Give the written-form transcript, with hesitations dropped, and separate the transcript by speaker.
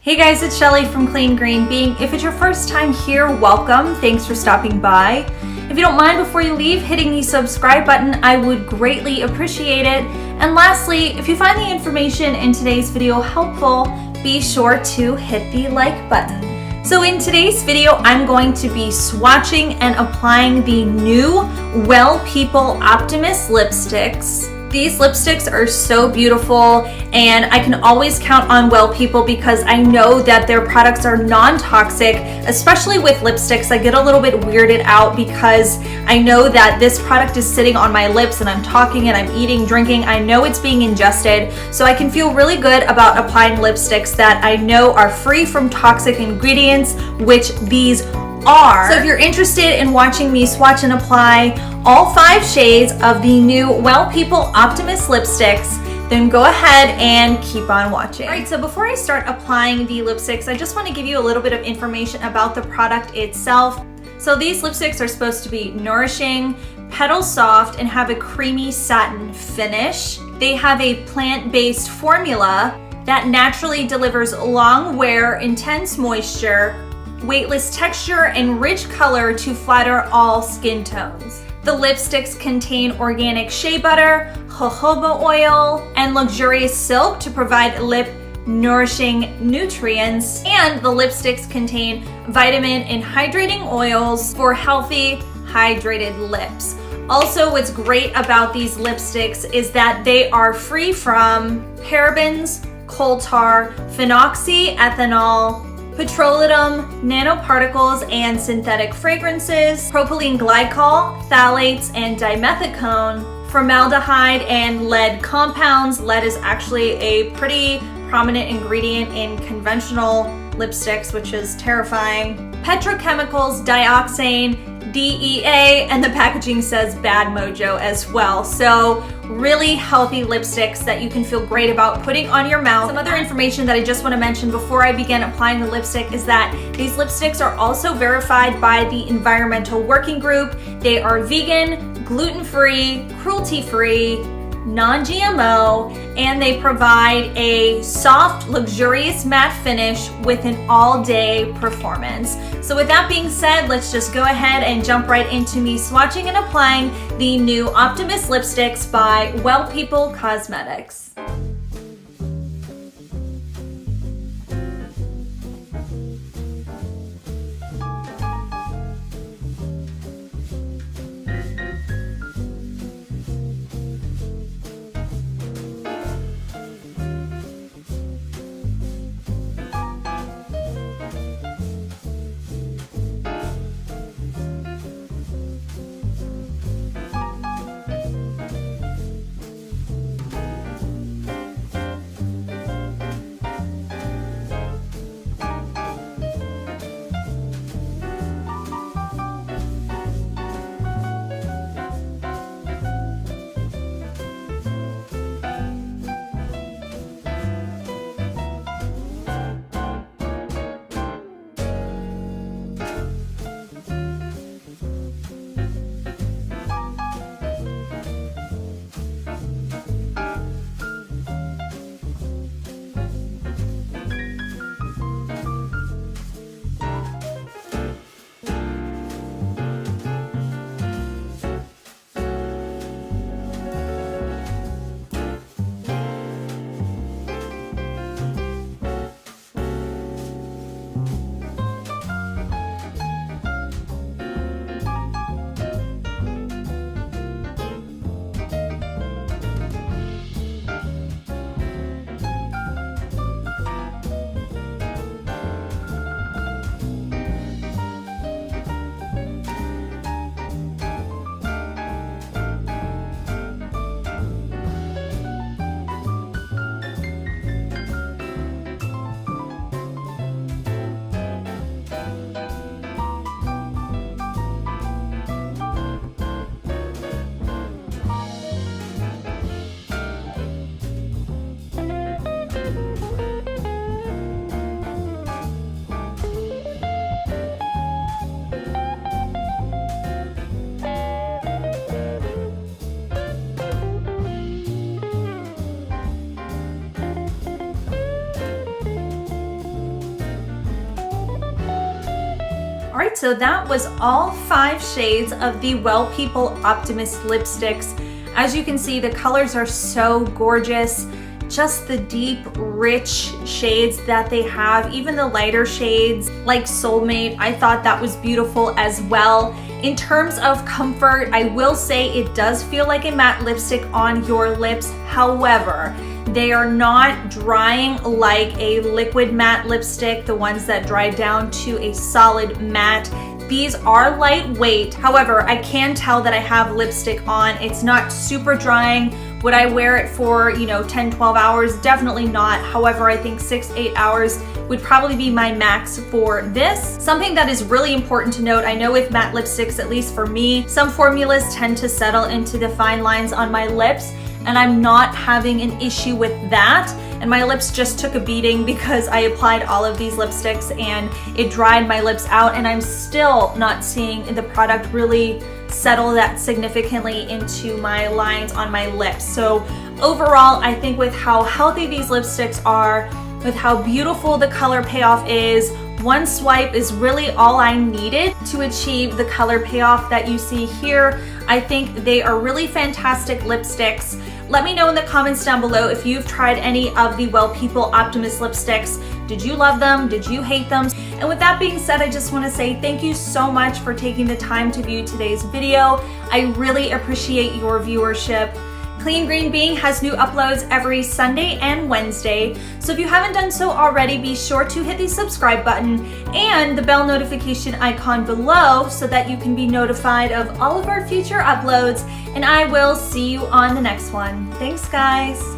Speaker 1: Hey guys, it's Shelly from Clean Green Being. If it's your first time here, welcome. Thanks for stopping by. If you don't mind, before you leave, hitting the subscribe button, I would greatly appreciate it. And lastly, if you find the information in today's video helpful, be sure to hit the like button. So in today's video, I'm going to be swatching and applying the new W3LL PEOPLE Optimist lipsticks. These lipsticks are so beautiful, and I can always count on W3LL PEOPLE because I know that their products are non-toxic. Especially with lipsticks, I get a little bit weirded out because I know that this product is sitting on my lips and I'm talking and I'm eating, drinking. I know it's being ingested, so I can feel really good about applying lipsticks that I know are free from toxic ingredients, which these are. So if you're interested in watching me swatch and apply all 5 shades of the new W3LL PEOPLE Optimist lipsticks, then go ahead and keep on watching. All right, so before I start applying the lipsticks, I just want to give you a little bit of information about the product itself. So these lipsticks are supposed to be nourishing, petal soft, and have a creamy satin finish. They have a plant-based formula that naturally delivers long wear, intense moisture, weightless texture, and rich color to flatter all skin tones. The lipsticks contain organic shea butter, jojoba oil, and luxurious silk to provide lip nourishing nutrients. And the lipsticks contain vitamin and hydrating oils for healthy, hydrated lips. Also, what's great about these lipsticks is that they are free from parabens, coal tar, phenoxyethanol, petroleum, nanoparticles, and synthetic fragrances, propylene glycol, phthalates, and dimethicone, formaldehyde, and lead compounds. Lead is actually a pretty prominent ingredient in conventional lipsticks, which is terrifying. Petrochemicals, dioxane, DEA, and the packaging says bad mojo as well. So really healthy lipsticks that you can feel great about putting on your mouth. Some other information that I just want to mention before I begin applying the lipstick is that these lipsticks are also verified by the Environmental Working Group. They are vegan, gluten-free, cruelty-free, non-GMO, and they provide a soft, luxurious matte finish with an all-day performance. So with that being said, let's just go ahead and jump right into me swatching and applying the new Optimist lipsticks by W3LL PEOPLE Cosmetics. right, so that was all 5 shades of the Well People Optimist lipsticks. As you can see, the colors are so gorgeous. Just the deep, rich shades that they have, even the lighter shades like Soulmate, I thought that was beautiful as well. In terms of comfort, I will say it does feel like a matte lipstick on your lips. However, they are not drying like a liquid matte lipstick, the ones that dry down to a solid matte. These are lightweight. However, I can tell that I have lipstick on. It's not super drying. Would I wear it for, 10, 12 hours? Definitely not. However, I think 6-8 hours would probably be my max for this. Something that is really important to note, I know with matte lipsticks, at least for me, some formulas tend to settle into the fine lines on my lips, and I'm not having an issue with that. And my lips just took a beating because I applied all of these lipsticks and it dried my lips out, and I'm still not seeing the product really settle that significantly into my lines on my lips. So overall, I think with how healthy these lipsticks are, with how beautiful the color payoff is, one swipe is really all I needed to achieve the color payoff that you see here. I think they are really fantastic lipsticks. Let me know in the comments down below if you've tried any of the Well People Optimist lipsticks. Did you love them? Did you hate them? And with that being said, I just want to say thank you so much for taking the time to view today's video. I really appreciate your viewership. Clean Green Being has new uploads every Sunday and Wednesday, so if you haven't done so already, be sure to hit the subscribe button and the bell notification icon below so that you can be notified of all of our future uploads, and I will see you on the next one. Thanks, guys.